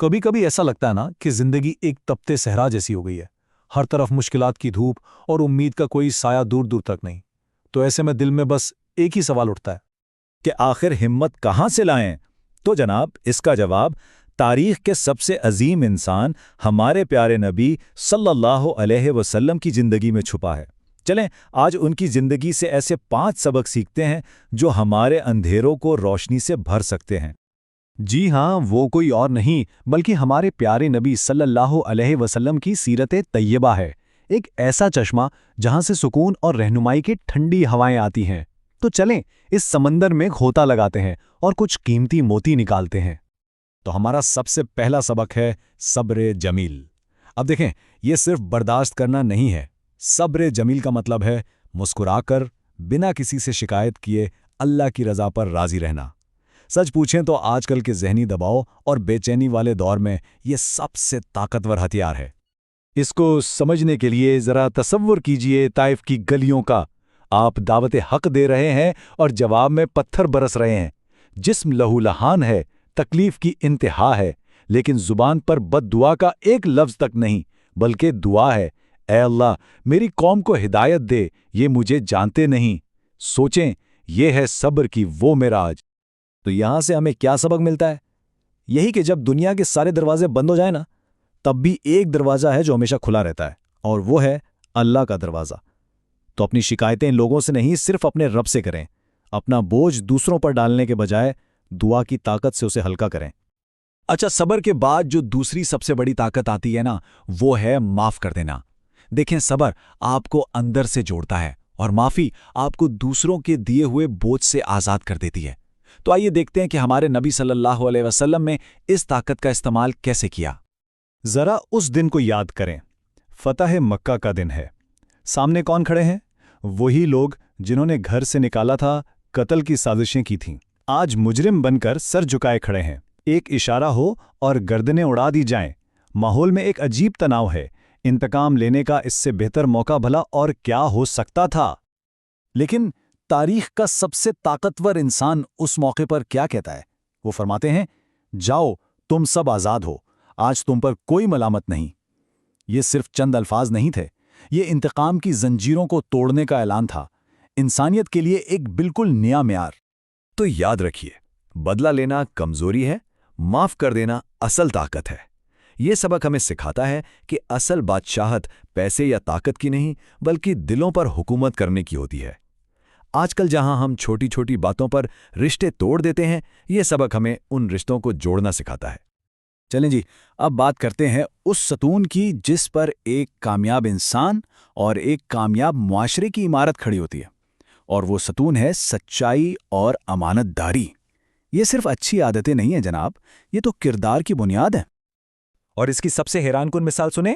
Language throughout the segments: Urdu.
کبھی کبھی ایسا لگتا ہے نا کہ زندگی ایک تپتے صحرا جیسی ہو گئی ہے، ہر طرف مشکلات کی دھوپ اور امید کا کوئی سایہ دور دور تک نہیں۔ تو ایسے میں دل میں بس ایک ہی سوال اٹھتا ہے کہ آخر ہمت کہاں سے لائیں؟ تو جناب اس کا جواب تاریخ کے سب سے عظیم انسان ہمارے پیارے نبی صلی اللہ علیہ وسلم کی زندگی میں چھپا ہے۔ چلیں آج ان کی زندگی سے ایسے 5 سبق سیکھتے ہیں جو ہمارے اندھیروں کو روشنی سے بھر سکتے ہیں۔ جی ہاں، وہ کوئی اور نہیں بلکہ ہمارے پیارے نبی صلی اللہ علیہ وسلم کی سیرت طیبہ ہے، ایک ایسا چشمہ جہاں سے سکون اور رہنمائی کی ٹھنڈی ہوائیں آتی ہیں۔ تو چلیں اس سمندر میں غوطہ لگاتے ہیں اور کچھ قیمتی موتی نکالتے ہیں۔ تو ہمارا سب سے پہلا سبق ہے صبر جمیل۔ اب دیکھیں، یہ صرف برداشت کرنا نہیں ہے۔ صبر جمیل کا مطلب ہے مسکرا کر بنا کسی سے شکایت کیے اللہ کی رضا پر راضی رہنا۔ سچ پوچھیں تو آج کل کے ذہنی دباؤ اور بے چینی والے دور میں یہ سب سے طاقتور ہتھیار ہے۔ اس کو سمجھنے کے لیے ذرا تصور کیجئے طائف کی گلیوں کا۔ آپ دعوت حق دے رہے ہیں اور جواب میں پتھر برس رہے ہیں، جسم لہو لہان ہے، تکلیف کی انتہا ہے، لیکن زبان پر بد دعا کا ایک لفظ تک نہیں، بلکہ دعا ہے، اے اللہ میری قوم کو ہدایت دے، یہ مجھے جانتے نہیں۔ سوچیں، یہ ہے صبر کی وہ معراج۔ تو یہاں سے ہمیں کیا سبق ملتا ہے؟ یہی کہ جب دنیا کے سارے دروازے بند ہو جائیں نا، تب بھی ایک دروازہ ہے جو ہمیشہ کھلا رہتا ہے، اور وہ ہے اللہ کا دروازہ۔ تو اپنی شکایتیں لوگوں سے نہیں، صرف اپنے رب سے کریں۔ اپنا بوجھ دوسروں پر ڈالنے کے بجائے دعا کی طاقت سے اسے ہلکا کریں۔ اچھا، صبر کے بعد جو دوسری سب سے بڑی طاقت آتی ہے نا، وہ ہے معاف کر دینا۔ دیکھیں، صبر آپ کو اندر سے جوڑتا ہے اور معافی آپ کو دوسروں کے دیے ہوئے بوجھ سے آزاد کر دیتی ہے۔ تو آئیے دیکھتے ہیں کہ ہمارے نبی صلی اللہ علیہ وسلم نے اس طاقت کا استعمال کیسے کیا۔ ذرا اس دن کو یاد کریں، فتح مکہ کا دن ہے۔ سامنے کون کھڑے ہیں؟ وہی لوگ جنہوں نے گھر سے نکالا تھا، قتل کی سازشیں کی تھیں، آج مجرم بن کر سر جھکائے کھڑے ہیں۔ ایک اشارہ ہو اور گردنیں اڑا دی جائیں۔ ماحول میں ایک عجیب تناؤ ہے۔ انتقام لینے کا اس سے بہتر موقع بھلا اور کیا ہو سکتا تھا؟ لیکن تاریخ کا سب سے طاقتور انسان اس موقع پر کیا کہتا ہے؟ وہ فرماتے ہیں، جاؤ تم سب آزاد ہو، آج تم پر کوئی ملامت نہیں۔ یہ صرف چند الفاظ نہیں تھے، یہ انتقام کی زنجیروں کو توڑنے کا اعلان تھا، انسانیت کے لیے ایک بالکل نیا معیار۔ تو یاد رکھیے، بدلہ لینا کمزوری ہے، معاف کر دینا اصل طاقت ہے۔ یہ سبق ہمیں سکھاتا ہے کہ اصل بادشاہت پیسے یا طاقت کی نہیں، بلکہ دلوں پر حکومت کرنے کی ہوتی ہے۔ آج کل جہاں ہم چھوٹی چھوٹی باتوں پر رشتے توڑ دیتے ہیں، یہ سبق ہمیں ان رشتوں کو جوڑنا سکھاتا ہے۔ چلیں جی، اب بات کرتے ہیں اس ستون کی جس پر ایک کامیاب انسان اور ایک کامیاب معاشرے کی عمارت کھڑی ہوتی ہے، اور وہ ستون ہے سچائی اور امانت داری۔ یہ صرف اچھی عادتیں نہیں ہیں جناب، یہ تو کردار کی بنیاد ہے۔ اور اس کی سب سے حیران کن مثال سنیں،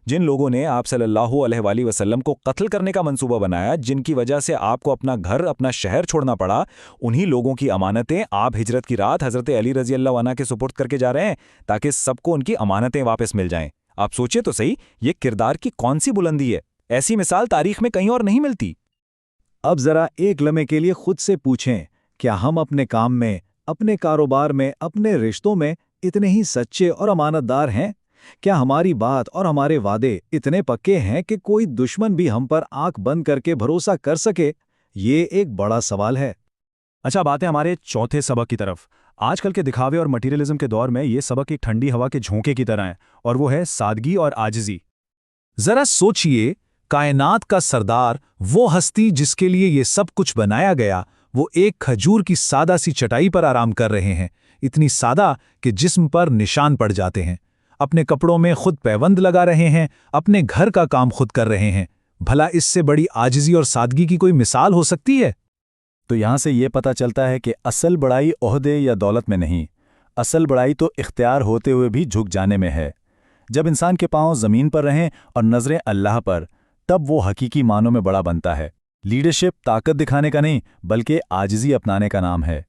جن لوگوں نے آپ صلی اللہ علیہ وآلہ وسلم کو قتل کرنے کا منصوبہ بنایا، جن کی وجہ سے آپ کو اپنا گھر، اپنا شہر چھوڑنا پڑا، انہی لوگوں کی امانتیں آپ ہجرت کی رات حضرت علی رضی اللہ عنہ کے سپرد کر کے جا رہے ہیں، تاکہ سب کو ان کی امانتیں واپس مل جائیں۔ آپ سوچیں تو صحیح، یہ کردار کی کون سی بلندی ہے؟ ایسی مثال تاریخ میں کہیں اور نہیں ملتی۔ اب ذرا ایک لمحے کے لیے خود سے پوچھیں، کیا ہم اپنے کام میں، اپنے کاروبار میں، اپنے رشتوں میں اتنے ہی سچے اور امانت دار ہیں؟ کیا ہماری بات اور ہمارے وعدے اتنے پکے ہیں کہ کوئی دشمن بھی ہم پر آنکھ بند کر کے بھروسہ کر سکے؟ یہ ایک بڑا سوال ہے۔ اچھا، بات ہے ہمارے چوتھے سبق کی طرف۔ آج کل کے دکھاوے اور مٹیریلزم کے دور میں یہ سبق ایک ٹھنڈی ہوا کے جھونکے کی طرح ہے، اور وہ ہے سادگی اور عاجزی۔ ذرا سوچئے، کائنات کا سردار، وہ ہستی جس کے لیے یہ سب کچھ بنایا گیا، وہ ایک کھجور کی سادہ سی چٹائی پر آرام کر رہے ہیں، اتنی سادہ کہ جسم پر نشان پڑ جاتے ہیں۔ اپنے کپڑوں میں خود پیوند لگا رہے ہیں، اپنے گھر کا کام خود کر رہے ہیں۔ بھلا اس سے بڑی عاجزی اور سادگی کی کوئی مثال ہو سکتی ہے؟ تو یہاں سے یہ پتہ چلتا ہے کہ اصل بڑائی عہدے یا دولت میں نہیں، اصل بڑائی تو اختیار ہوتے ہوئے بھی جھک جانے میں ہے۔ جب انسان کے پاؤں زمین پر رہیں اور نظریں اللہ پر، تب وہ حقیقی معنوں میں بڑا بنتا ہے۔ لیڈرشپ طاقت دکھانے کا نہیں، بلکہ عاجزی اپنانے کا نام ہے۔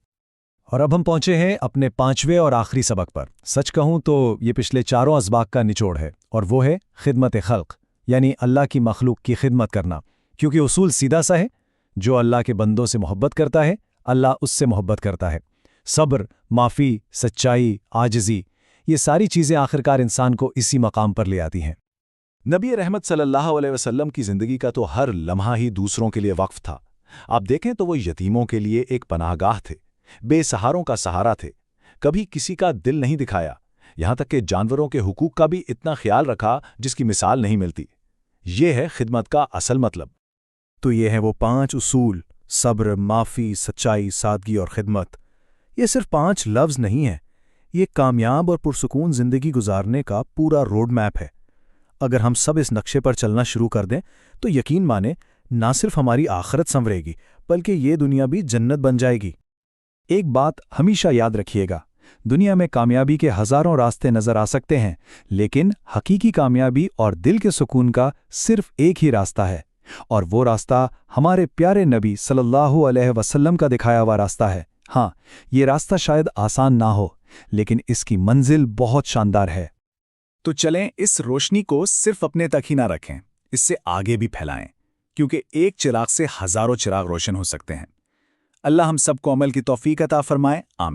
اور اب ہم پہنچے ہیں اپنے 5ویں اور آخری سبق پر۔ سچ کہوں تو یہ پچھلے 4 اسباق کا نچوڑ ہے، اور وہ ہے خدمت خلق، یعنی اللہ کی مخلوق کی خدمت کرنا۔ کیونکہ اصول سیدھا سا ہے، جو اللہ کے بندوں سے محبت کرتا ہے، اللہ اس سے محبت کرتا ہے۔ صبر، معافی، سچائی، عاجزی، یہ ساری چیزیں آخرکار انسان کو اسی مقام پر لے آتی ہیں۔ نبی رحمت صلی اللہ علیہ وسلم کی زندگی کا تو ہر لمحہ ہی دوسروں کے لیے وقف تھا۔ آپ دیکھیں تو وہ یتیموں کے لیے ایک پناہ گاہ تھے، بے سہاروں کا سہارا تھے، کبھی کسی کا دل نہیں دکھایا، یہاں تک کہ جانوروں کے حقوق کا بھی اتنا خیال رکھا جس کی مثال نہیں ملتی۔ یہ ہے خدمت کا اصل مطلب۔ تو یہ ہیں وہ 5 اصول: صبر، معافی، سچائی، سادگی اور خدمت۔ یہ صرف 5 لفظ نہیں ہیں، یہ کامیاب اور پرسکون زندگی گزارنے کا پورا روڈ میپ ہے۔ اگر ہم سب اس نقشے پر چلنا شروع کر دیں تو یقین مانیں نہ صرف ہماری آخرت سنورے گی بلکہ یہ دنیا بھی جنت بن جائے گی۔ ایک بات ہمیشہ یاد رکھیے گا، دنیا میں کامیابی کے ہزاروں راستے نظر آ سکتے ہیں، لیکن حقیقی کامیابی اور دل کے سکون کا صرف ایک ہی راستہ ہے، اور وہ راستہ ہمارے پیارے نبی صلی اللہ علیہ وسلم کا دکھایا ہوا راستہ ہے۔ ہاں، یہ راستہ شاید آسان نہ ہو، لیکن اس کی منزل بہت شاندار ہے۔ تو چلیں اس روشنی کو صرف اپنے تک ہی نہ رکھیں، اس سے آگے بھی پھیلائیں، کیونکہ ایک چراغ سے ہزاروں چراغ روشن ہو سکتے ہیں۔ اللہ ہم سب کو عمل کی توفیق عطا فرمائے، آمین۔